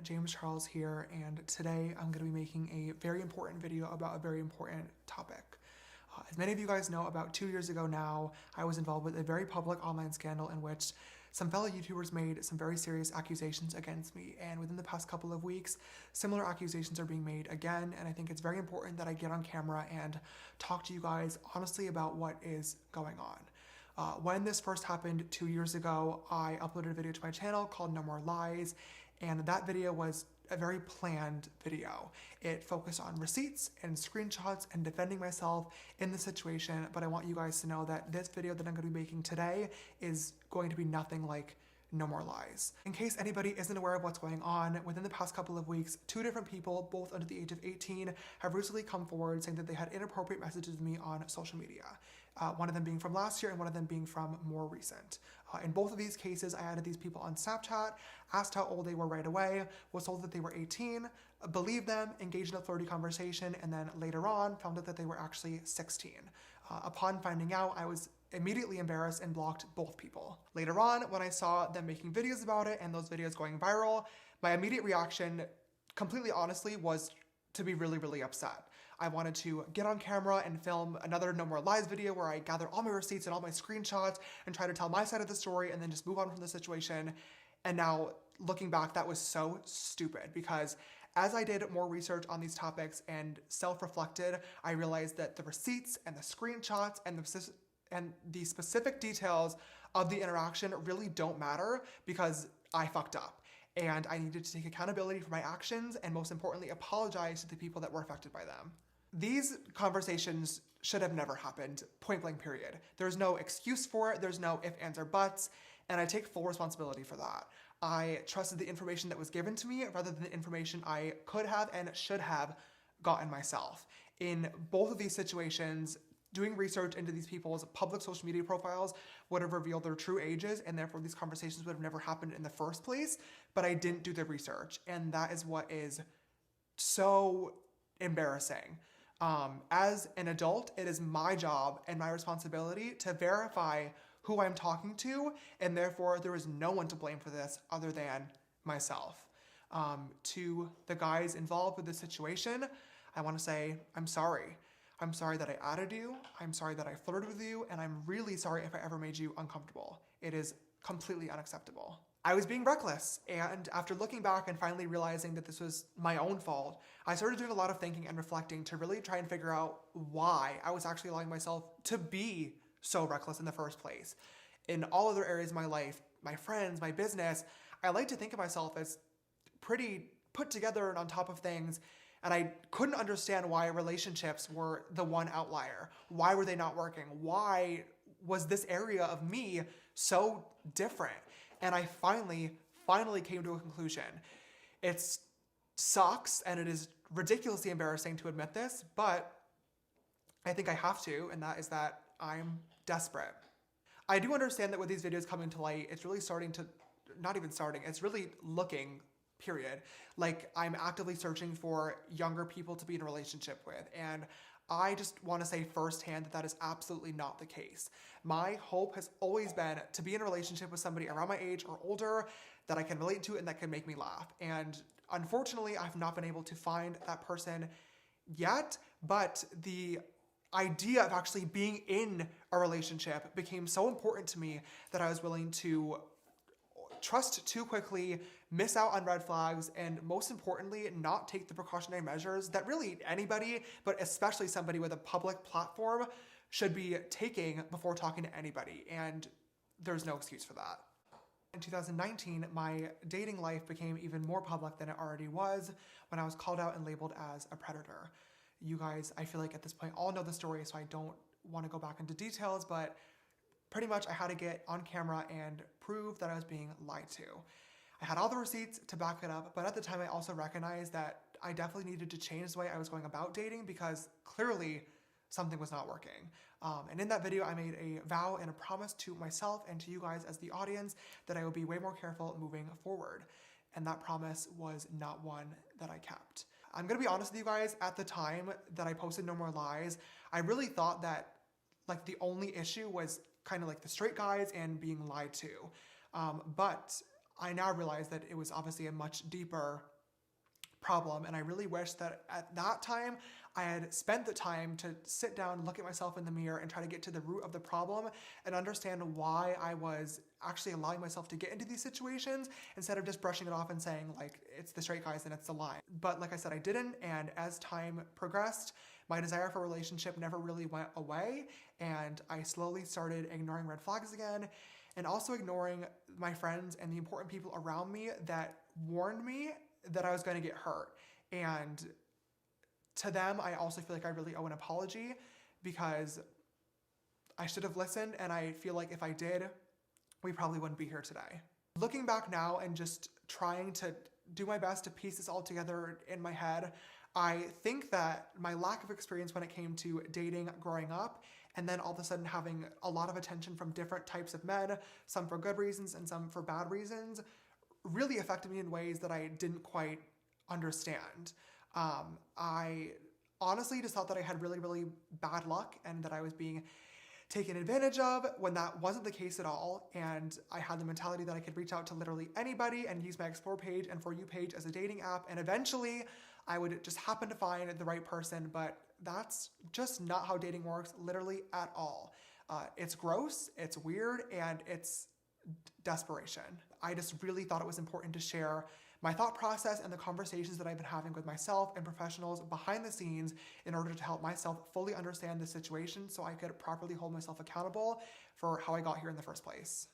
James Charles here, and today I'm going to be making a very important video about a very important topic. As many of you guys know, about 2 years ago now, I was involved with a very public online scandal in which some fellow YouTubers made some very serious accusations against me, and within the past couple of weeks, similar accusations are being made again, and I think it's very important that I get on camera and talk to you guys honestly about what is going on. When this first happened 2 years ago, I uploaded a video to my channel called No More Lies, and that video was a very planned video. It focused on receipts and screenshots and defending myself in the situation, but I want you guys to know that this video that I'm going to be making today is going to be nothing like No More Lies. In case anybody isn't aware of what's going on, within the past couple of weeks, 2 different people, both under the age of 18, have recently come forward saying that they had inappropriate messages with me on social media. One of them being from last year and one of them being from more recent. In both of these cases, I added these people on Snapchat, asked how old they were right away, was told that they were 18, believed them, engaged in a flirty conversation, and then later on found out that they were actually 16. Upon finding out, I was immediately embarrassed and blocked both people. Later on, when I saw them making videos about it and those videos going viral, my immediate reaction, completely honestly, was to be really, really upset. I wanted to get on camera and film another No More Lies video where I gather all my receipts and all my screenshots and try to tell my side of the story and then just move on from the situation. And now, looking back, that was so stupid because as I did more research on these topics and self-reflected, I realized that the receipts and the screenshots and the specific details of the interaction really don't matter because I fucked up. And I needed to take accountability for my actions and most importantly, apologize to the people that were affected by them. These conversations should have never happened, point blank period. There's no excuse for it, there's no ifs, ands, or buts, and I take full responsibility for that. I trusted the information that was given to me rather than the information I could have and should have gotten myself. In both of these situations, doing research into these people's public social media profiles would have revealed their true ages, and therefore these conversations would have never happened in the first place, but I didn't do the research, and that is what is so embarrassing. As an adult, it is my job and my responsibility to verify who I'm talking to, and therefore there is no one to blame for this other than myself. To the guys involved with this situation, I want to say, I'm sorry. I'm sorry that I added you, I'm sorry that I flirted with you, and I'm really sorry if I ever made you uncomfortable. It is completely unacceptable. I was being reckless, and after looking back and finally realizing that this was my own fault, I started doing a lot of thinking and reflecting to really try and figure out why I was actually allowing myself to be so reckless in the first place. In all other areas of my life, my friends, my business, I like to think of myself as pretty put together and on top of things, and I couldn't understand why relationships were the one outlier. Why were they not working? Why was this area of me so different? And I finally came to a conclusion. It sucks and it is ridiculously embarrassing to admit this, but I think I have to, and that is that I'm desperate. I do understand that with these videos coming to light, it's really it's really looking, period, like I'm actively searching for younger people to be in a relationship with, and I just want to say firsthand that that is absolutely not the case. My hope has always been to be in a relationship with somebody around my age or older that I can relate to and that can make me laugh. And unfortunately, I've not been able to find that person yet, but the idea of actually being in a relationship became so important to me that I was willing to trust too quickly, miss out on red flags, and most importantly, not take the precautionary measures that really anybody, but especially somebody with a public platform, should be taking before talking to anybody, and there's no excuse for that. In 2019, my dating life became even more public than it already was when I was called out and labeled as a predator. You guys, I feel like at this point, all know the story, so I don't want to go back into details, but pretty much I had to get on camera and prove that I was being lied to. I had all the receipts to back it up, but at the time I also recognized that I definitely needed to change the way I was going about dating because clearly something was not working. And in that video, I made a vow and a promise to myself and to you guys as the audience that I would be way more careful moving forward. And that promise was not one that I kept. I'm gonna be honest with you guys, at the time that I posted No More Lies, I really thought that like the only issue was kind of like the straight guys and being lied to. But I now realize that it was obviously a much deeper problem. And I really wish that at that time I had spent the time to sit down, look at myself in the mirror, and try to get to the root of the problem and understand why I was actually allowing myself to get into these situations instead of just brushing it off and saying like, it's the straight guys and it's the lie. But like I said, I didn't. And as time progressed, my desire for a relationship never really went away. And I slowly started ignoring red flags again, and also ignoring my friends and the important people around me that warned me that I was going to get hurt. And to them, I also feel like I really owe an apology, because I should have listened, and I feel like if I did, we probably wouldn't be here today. Looking back now and just trying to do my best to piece this all together in my head, I think that my lack of experience when it came to dating growing up, and then all of a sudden having a lot of attention from different types of men, some for good reasons and some for bad reasons, really affected me in ways that I didn't quite understand. I honestly just thought that I had really, really bad luck and that I was being taken advantage of, when that wasn't the case at all. And I had the mentality that I could reach out to literally anybody and use my Explore page and For You page as a dating app, and eventually I would just happen to find the right person. But that's just not how dating works, literally at all. It's gross, it's weird, and it's desperation. I just really thought it was important to share my thought process and the conversations that I've been having with myself and professionals behind the scenes in order to help myself fully understand the situation so I could properly hold myself accountable for how I got here in the first place.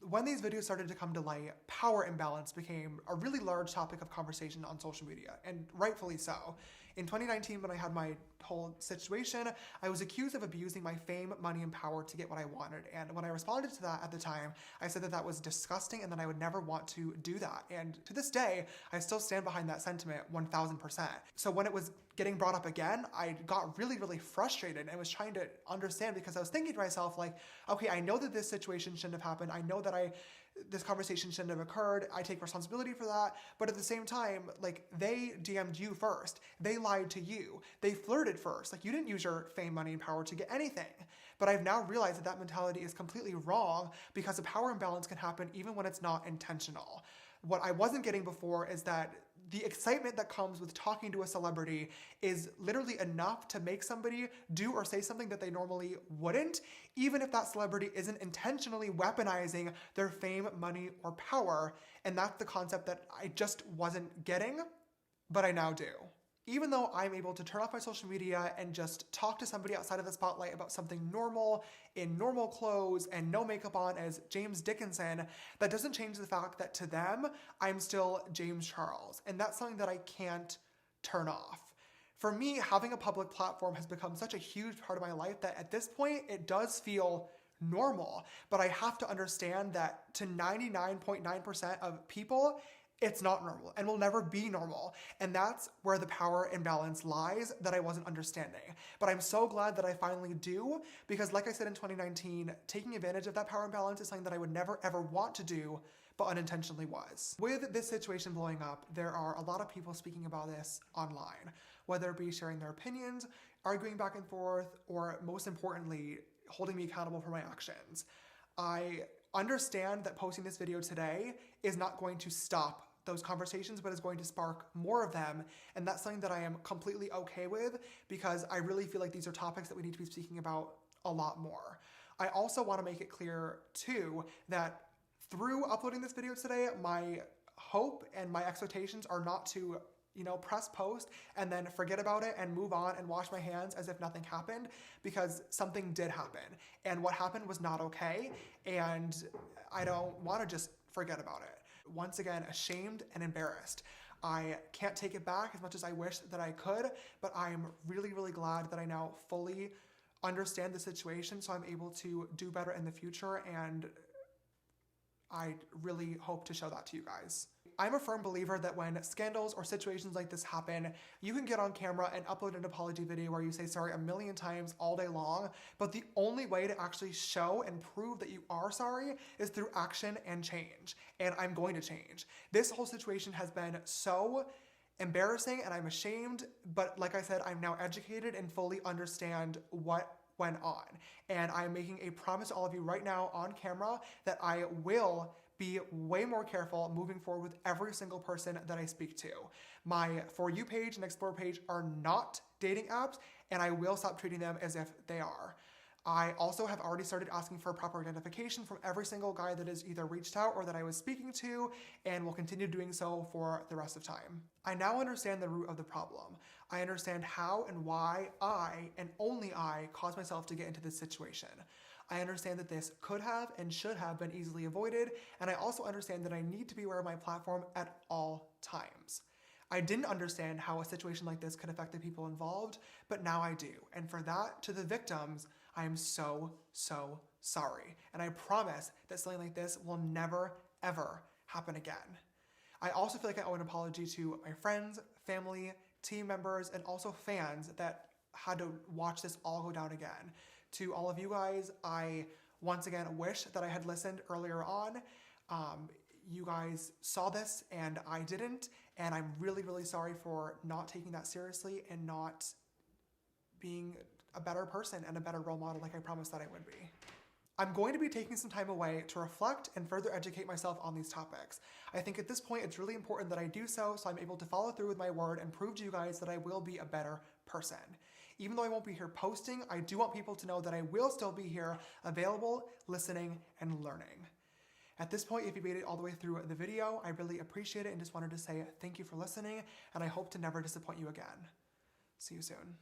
When these videos started to come to light, power imbalance became a really large topic of conversation on social media, and rightfully so. In 2019, when I had my whole situation, I was accused of abusing my fame, money, and power to get what I wanted. And when I responded to that at the time, I said that that was disgusting and that I would never want to do that. And to this day, I still stand behind that sentiment 1000%. So when it was getting brought up again, I got really, really frustrated and was trying to understand, because I was thinking to myself like, okay, I know that this situation shouldn't have happened. I know that this conversation shouldn't have occurred. I take responsibility for that. But at the same time, like, they DM'd you first. They lied to you. They flirted first. Like, you didn't use your fame, money, and power to get anything. But I've now realized that that mentality is completely wrong, because a power imbalance can happen even when it's not intentional. What I wasn't getting before is that the excitement that comes with talking to a celebrity is literally enough to make somebody do or say something that they normally wouldn't, even if that celebrity isn't intentionally weaponizing their fame, money, or power. And that's the concept that I just wasn't getting, but I now do. Even though I'm able to turn off my social media and just talk to somebody outside of the spotlight about something normal, in normal clothes and no makeup on as James Dickinson, that doesn't change the fact that to them, I'm still James Charles. And that's something that I can't turn off. For me, having a public platform has become such a huge part of my life that at this point, it does feel normal. But I have to understand that to 99.9% of people, it's not normal and will never be normal. And that's where the power imbalance lies that I wasn't understanding. But I'm so glad that I finally do, because like I said in 2019, taking advantage of that power imbalance is something that I would never ever want to do, but unintentionally was. With this situation blowing up, there are a lot of people speaking about this online, whether it be sharing their opinions, arguing back and forth, or most importantly, holding me accountable for my actions. I understand that posting this video today is not going to stop those conversations, but is going to spark more of them. And that's something that I am completely okay with, because I really feel like these are topics that we need to be speaking about a lot more. I also want to make it clear too that through uploading this video today, my hope and my expectations are not to press post and then forget about it and move on and wash my hands as if nothing happened, because something did happen. And what happened was not okay. And I don't want to just forget about it. Once again, ashamed and embarrassed. I can't take it back as much as I wish that I could, but I'm really, really glad that I now fully understand the situation, so I'm able to do better in the future, and I really hope to show that to you guys. I'm a firm believer that when scandals or situations like this happen, you can get on camera and upload an apology video where you say sorry a million times all day long, but the only way to actually show and prove that you are sorry is through action and change. And I'm going to change. This whole situation has been so embarrassing and I'm ashamed, but like I said, I'm now educated and fully understand what went on. And I'm making a promise to all of you right now on camera that I will be way more careful moving forward with every single person that I speak to. My For You page and Explore page are not dating apps, and I will stop treating them as if they are. I also have already started asking for proper identification from every single guy that has either reached out or that I was speaking to, and will continue doing so for the rest of time. I now understand the root of the problem. I understand how and why I, and only I, caused myself to get into this situation. I understand that this could have and should have been easily avoided, and I also understand that I need to be aware of my platform at all times. I didn't understand how a situation like this could affect the people involved, but now I do. And for that, to the victims, I am so, so sorry. And I promise that something like this will never, ever happen again. I also feel like I owe an apology to my friends, family, team members, and also fans that had to watch this all go down again. To all of you guys, I once again wish that I had listened earlier on. You guys saw this and I didn't, and I'm really, really sorry for not taking that seriously and not being a better person and a better role model like I promised that I would be. I'm going to be taking some time away to reflect and further educate myself on these topics. I think at this point it's really important that I do so I'm able to follow through with my word and prove to you guys that I will be a better person. Even though I won't be here posting, I do want people to know that I will still be here, available, listening, and learning. At this point, if you made it all the way through the video, I really appreciate it and just wanted to say thank you for listening, and I hope to never disappoint you again. See you soon.